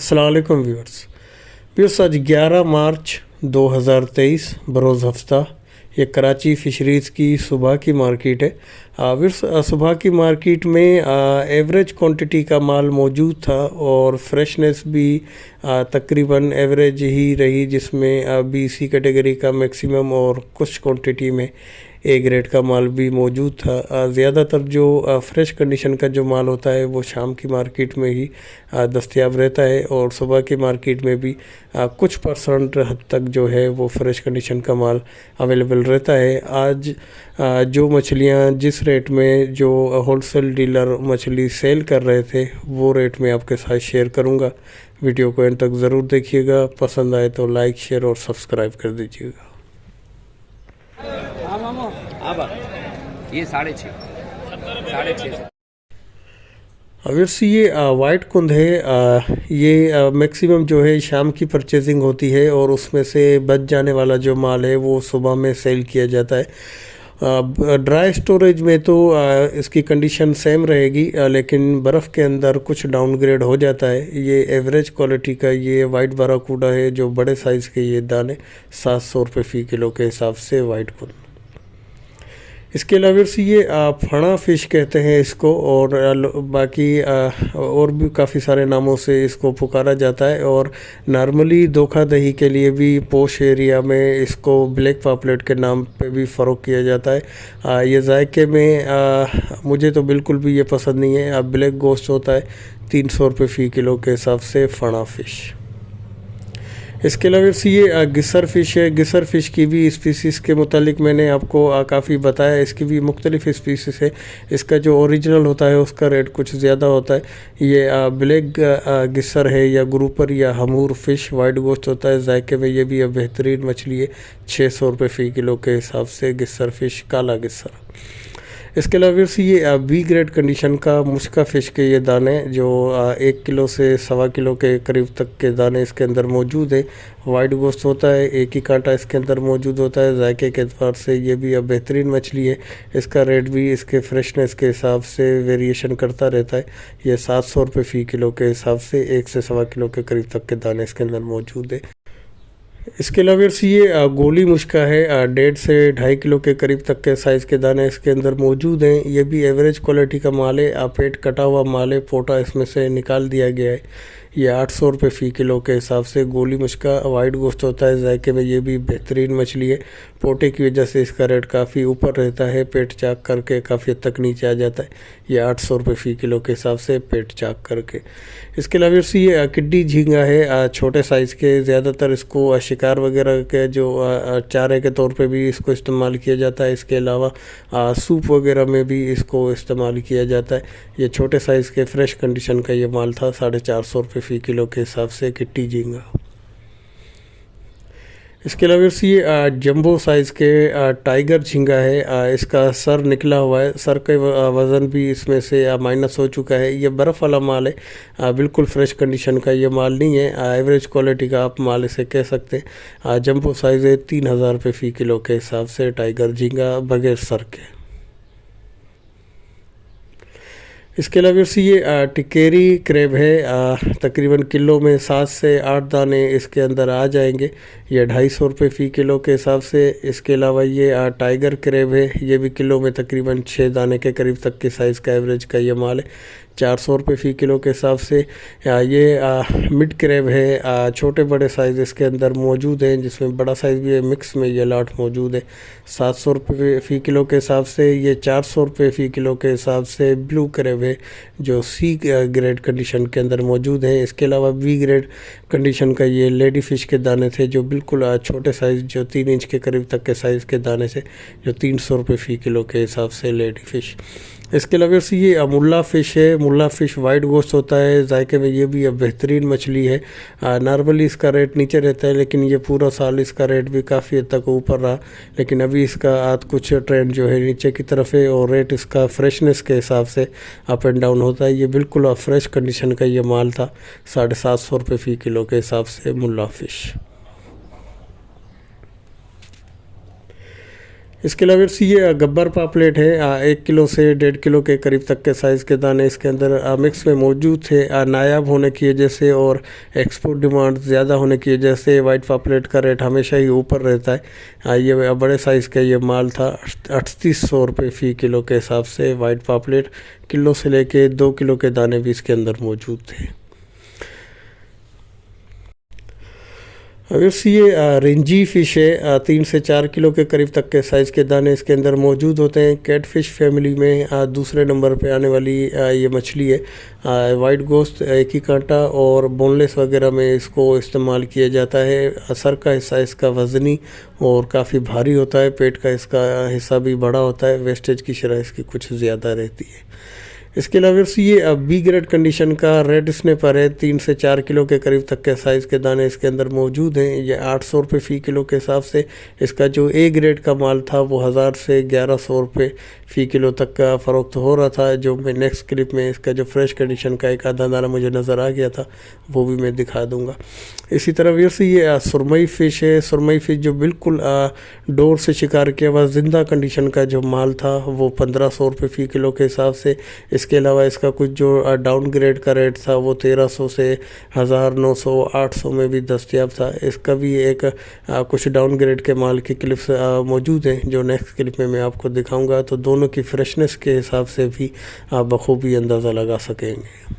अस्सलाम वालेकुम व्यूअर्स आज 11 मार्च 2023 बरोज़ हफ्ता। ये कराची फ़िशरीज़ की सुबह की मार्केट है। व्यूअर्स सुबह की मार्केट में एवरेज क्वांटिटी का माल मौजूद था और फ्रेशनेस भी तकरीबन एवरेज ही रही, जिसमें BC कैटेगरी का मैक्सिमम और कुछ क्वांटिटी में ए ग्रेड का माल भी मौजूद था। ज़्यादातर जो फ्रेश कंडीशन का जो माल होता है वो शाम की मार्केट में ही दस्तयाब रहता है और सुबह की मार्केट में भी कुछ परसेंट हद तक जो है वो फ्रेश कंडीशन का माल अवेलेबल रहता है। आज जो मछलियाँ जिस रेट में जो होलसेल डीलर मछली सेल कर रहे थे वो रेट में आपके साथ शेयर करूँगा। वीडियो को एंड तक ज़रूर देखिएगा, पसंद आए तो लाइक शेयर और सब्सक्राइब कर दीजिएगा। ये 6.5 अवश्य ये वाइट कुंद है। ये मैक्सिमम जो है शाम की परचेजिंग होती है और उसमें से बच जाने वाला जो माल है वो सुबह में सेल किया जाता है। ड्राई स्टोरेज में तो इसकी कंडीशन सेम रहेगी, लेकिन बर्फ़ के अंदर कुछ डाउनग्रेड हो जाता है। ये एवरेज क्वालिटी का ये वाइट बाराकूडा है, जो बड़े साइज़ के ये दाने 700 रुपये फ़ी किलो के हिसाब से वाइट कुंद। इसके अलावा से ये फणा फ़िश कहते हैं इसको, और बाकी और भी काफ़ी सारे नामों से इसको पुकारा जाता है। और नॉर्मली धोखाधड़ी के लिए भी पोश एरिया में इसको ब्लैक पापलेट के नाम पे भी फ़रोग किया जाता है। ये जायके में मुझे तो बिल्कुल भी ये पसंद नहीं है। ब्लैक गोश्त होता है 300 रुपये फ़ी किलो के हिसाब से फणा फ़िश। इसके अलावा से ये गिसर फ़िश है। गिसर फ़िश की भी स्पीसीज़ के मुतालिक मैंने आपको काफ़ी बताया। इसकी भी मुख्तलिफ़ स्पीसीज़ है। इसका जो ओरिजिनल होता है उसका रेट कुछ ज़्यादा होता है। ये ब्लैक गिसर है या ग्रुपर या हमूर फ़िश, वाइट गोश्त होता है। जायके में ये भी बेहतरीन मछली है। 600 रुपये फ़ी किलो के हिसाब से गिसर फ़िश, काला गिसर। इसके अलावा से ये B ग्रेड कंडीशन का मुश्का फ़िश के ये दाने जो 1 किलो से 1.25 किलो के करीब तक के दाने इसके अंदर मौजूद है। वाइट गोश्त होता है, एक ही कांटा इसके अंदर मौजूद होता है। जायके के एतबार से ये भी बेहतरीन मछली है। इसका रेट भी इसके फ्रेशनेस के हिसाब से वेरिएशन करता रहता है। ये 700 रुपये फ़ी किलो के हिसाब से 1 से 1.25 किलो के करीब तक के दाने इसके अंदर मौजूद है। इसके अलावा से ये गोली मुश्का है। 1.5 से 2.5 किलो के करीब तक के साइज़ के दाने इसके अंदर मौजूद हैं। ये भी एवरेज क्वालिटी का माल है। पेट कटा हुआ माल है, पोटा इसमें से निकाल दिया गया है। ये 800 रुपये फ़ी किलो के हिसाब से गोली मुश्का वाइट गोश्त होता है। जायके में ये भी बेहतरीन मछली है। पोटे की वजह से इसका रेट काफ़ी ऊपर रहता है, पेट चाक करके काफ़ी हद तक नीचे आ जाता है। ये 800 रुपये फ़ी किलो के हिसाब से पेट चाक करके। इसके अलावा से ये किड्डी झींगा है, छोटे साइज़ के। ज़्यादातर इसको शिकार वगैरह के जो चारे के तौर पे भी इसको इस्तेमाल किया जाता है। इसके अलावा सूप वगैरह में भी इसको इस्तेमाल किया जाता है। ये छोटे साइज़ के फ्रेश कंडीशन का ये माल था। 450 रुपये फ़ी किलो के हिसाब से किट्टी झींगा। इसके अलावा से ये जंबो साइज़ के टाइगर झींगा है। इसका सर निकला हुआ है, सर का वज़न भी इसमें से माइनस हो चुका है। ये बर्फ़ वाला माल है, बिल्कुल फ्रेश कंडीशन का ये माल नहीं है। एवरेज क्वालिटी का आप माल इसे कह सकते हैं। जंबो साइज़ है 3000 रुपये फ़ी किलो के हिसाब से टाइगर झींगा बगैर सर के। इसके अलावा से ये टिकेरी क्रेब है। तकरीबन किलो में 7 से 8 दाने इसके अंदर आ जाएंगे। ये 250 रुपये फ़ी किलो के हिसाब से। इसके अलावा ये टाइगर क्रेब है। ये भी किलो में तकरीबन 6 दाने के करीब तक के साइज़ का एवरेज का ये माल है। 400 रुपये फ़ी किलो के हिसाब से। ये मिड क्रेब है। छोटे बड़े साइज़ इसके अंदर मौजूद हैं, जिसमें बड़ा साइज़ भी है। मिक्स में ये लाट मौजूद है। 700 रुपये फ़ी किलो के हिसाब से। ये 400 रुपये फ़ी किलो के हिसाब से ब्लू क्रेब है, जो C ग्रेड कंडीशन के अंदर मौजूद है। इसके अलावा B ग्रेड कंडीशन का ये लेडी फ़िश के दाने थे, जो बिल्कुल छोटे साइज़, जो 3 इंच के करीब तक के साइज़ के दाने से, जो 300 रुपये फ़ी किलो के हिसाब से लेडी फ़िश। इसके अलावा से ये मुल्ला फ़िश है। मुल्ला फ़िश वाइट गोश्त होता है। जायके में ये भी बेहतरीन मछली है। नॉर्मली इसका रेट नीचे रहता है, लेकिन ये पूरा साल इसका रेट भी काफ़ी हद तक ऊपर रहा। लेकिन अभी इसका आज कुछ ट्रेंड जो है नीचे की तरफ है और रेट इसका फ्रेशनेस के हिसाब से अप एंड डाउन होता है। ये बिल्कुल फ्रेश कंडीशन का ये माल था। 750 रुपये फ़ी किलो के हिसाब से मुल्ला फ़िश। इसके अलावा फिर ये गब्बर पापलेट है, 1 किलो से 1.5 किलो के करीब तक के साइज़ के दाने इसके अंदर मिक्स में मौजूद थे। नायाब होने की वजह से और एक्सपोर्ट डिमांड ज़्यादा होने की वजह से वाइट पापलेट का रेट हमेशा ही ऊपर रहता है। ये बड़े साइज़ का ये माल था। 3800 रुपये फ़ी किलो के हिसाब से वाइट पापलेट, किलो से लेके 2 किलो के दाने भी इसके अंदर मौजूद थे। अगर ये रेंजी फ़िश है, 3 से 4 किलो के करीब तक के साइज़ के दाने इसके अंदर मौजूद होते हैं। कैटफ़िश फैमिली में दूसरे नंबर पे आने वाली ये मछली है। वाइट गोश्त, एक ही कांटा और बोनलेस वगैरह में इसको इस्तेमाल किया जाता है। असर का हिस्सा इसका वज़नी और काफ़ी भारी होता है। पेट का इसका हिस्सा भी बड़ा होता है। वेस्टेज की शरह इसकी कुछ ज़्यादा रहती है। इसके अलावा ये बी ग्रेड कंडीशन का रेड स्नैपर है। 3 से 4 किलो के करीब तक के साइज़ के दाने इसके अंदर मौजूद हैं। ये 800 रुपये फ़ी किलो के हिसाब से। इसका जो ए ग्रेड का माल था वो 1000 से 1100 रुपये फ़ी किलो तक का फ़रोख्त हो रहा था। जो मैं नेक्स्ट क्लिप में इसका जो फ्रेश कंडीशन का एक आधा दाना मुझे नज़र आ गया था वो भी मैं दिखा दूँगा। इसी तरह ये सुरमई फ़िश है। सुरमई फ़िश जो बिल्कुल डोर से शिकार किया हुआ ज़िंदा कंडीशन का जो माल था वो 1500 रुपये फ़ी किलो के हिसाब से। इसके अलावा इसका कुछ जो डाउन ग्रेड का रेट था वो 1300 से 1900 800 में भी दस्तयाब था। इसका भी एक कुछ डाउन ग्रेड के माल की क्लिप्स मौजूद हैं जो नेक्स्ट क्लिप में मैं आपको दिखाऊंगा, तो दोनों की फ्रेशनेस के हिसाब से भी आप बखूबी अंदाज़ा लगा सकेंगे।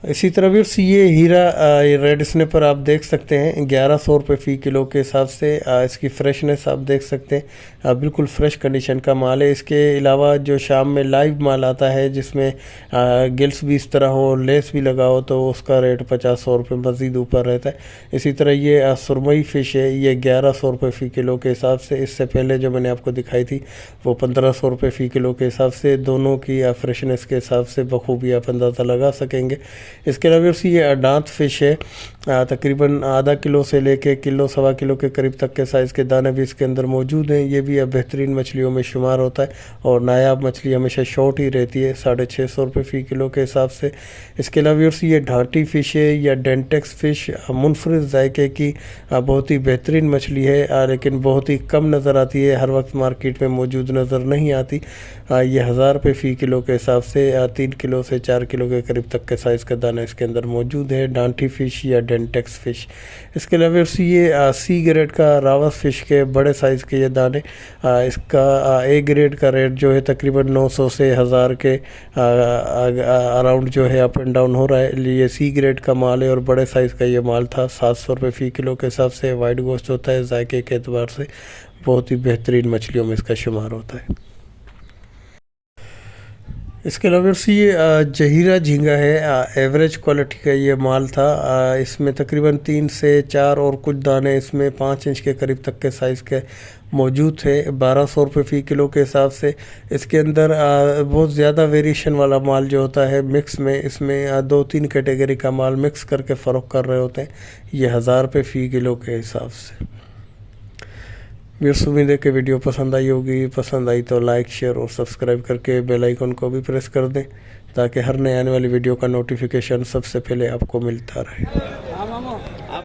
इसी तरह भी ये हीरा रेड स्नैपर आप देख सकते हैं 1100 रुपये फ़ी किलो के हिसाब से। इसकी फ्रेशनेस आप देख सकते हैं, बिल्कुल फ्रेश कंडीशन का माल है। इसके अलावा जो शाम में लाइव माल आता है जिसमें गिल्स भी इस तरह हो, लेस भी लगा हो, तो उसका रेट 50-100 रुपये मज़ीद ऊपर रहता है। इसी तरह ये सुरमई फ़िश है, ये 1100 रुपये फ़ी किलो के हिसाब से। इससे पहले जो मैंने आपको दिखाई थी वो 1500 रुपये फ़ी किलो के हिसाब से। दोनों की फ्रेशनेस के हिसाब से बखूबी आप अंदाज़ा लगा सकेंगे। इसके अलावा ये दांत फ़िश है, तकरीबन आधा किलो से लेके किलो सवा किलो के करीब तक के साइज़ के दाने भी इसके अंदर मौजूद हैं। ये भी बेहतरीन मछलियों में शुमार होता है और नायाब मछली हमेशा शॉर्ट ही रहती है, 650 रुपये फ़ी किलो के हिसाब से। इसके अलावा ये ढाटी फ़िश है या डेंटेक्स फ़िश, मुनफरिद जायके की बहुत ही बेहतरीन मछली है, लेकिन बहुत ही कम नज़र आती है, हर वक्त मार्केट में मौजूद नज़र नहीं आती। ये 1000 रुपये फ़ी किलो के हिसाब से 3 किलो से 4 किलो के करीब तक के साइज़ का दाना इसके अंदर मौजूद है। डांटी फ़िश या डेंटेक्स फ़िश। इसके अलावा ये सी ग्रेड का रावस फ़िश के बड़े साइज़ के ये दाने, इसका ए ग्रेड का रेट जो है तकरीबन 900 से 1000 के अराउंड जो है अप एंड डाउन हो रहा है। ये सी ग्रेड का माल है और बड़े साइज़ का ये माल था। 700 रुपये फ़ी किलो के हिसाब से। वाइट गोश्त होता है, जायके के एतबार से बहुत ही बेहतरीन मछलियों में इसका शुमार होता है। इसके अलावा ये जहीरा झींगा है, एवरेज क्वालिटी का ये माल था। इसमें तकरीबन 3 से 4 और कुछ दाने इसमें 5 इंच के करीब तक के साइज़ के मौजूद थे। 1200 रुपये फ़ी किलो के हिसाब से। इसके अंदर बहुत ज़्यादा वेरिएशन वाला माल जो होता है मिक्स में, इसमें 2-3 कैटेगरी का माल मिक्स करके फ़रोख्त कर रहे होते हैं। ये 1000 रुपये फ़ी किलो के हिसाब से। उम्मीद है कि वीडियो पसंद आई होगी। पसंद आई तो लाइक, शेयर और सब्सक्राइब करके बेल आइकन को भी प्रेस कर दें ताकि हर नए आने वाली वीडियो का नोटिफिकेशन सबसे पहले आपको मिलता रहे।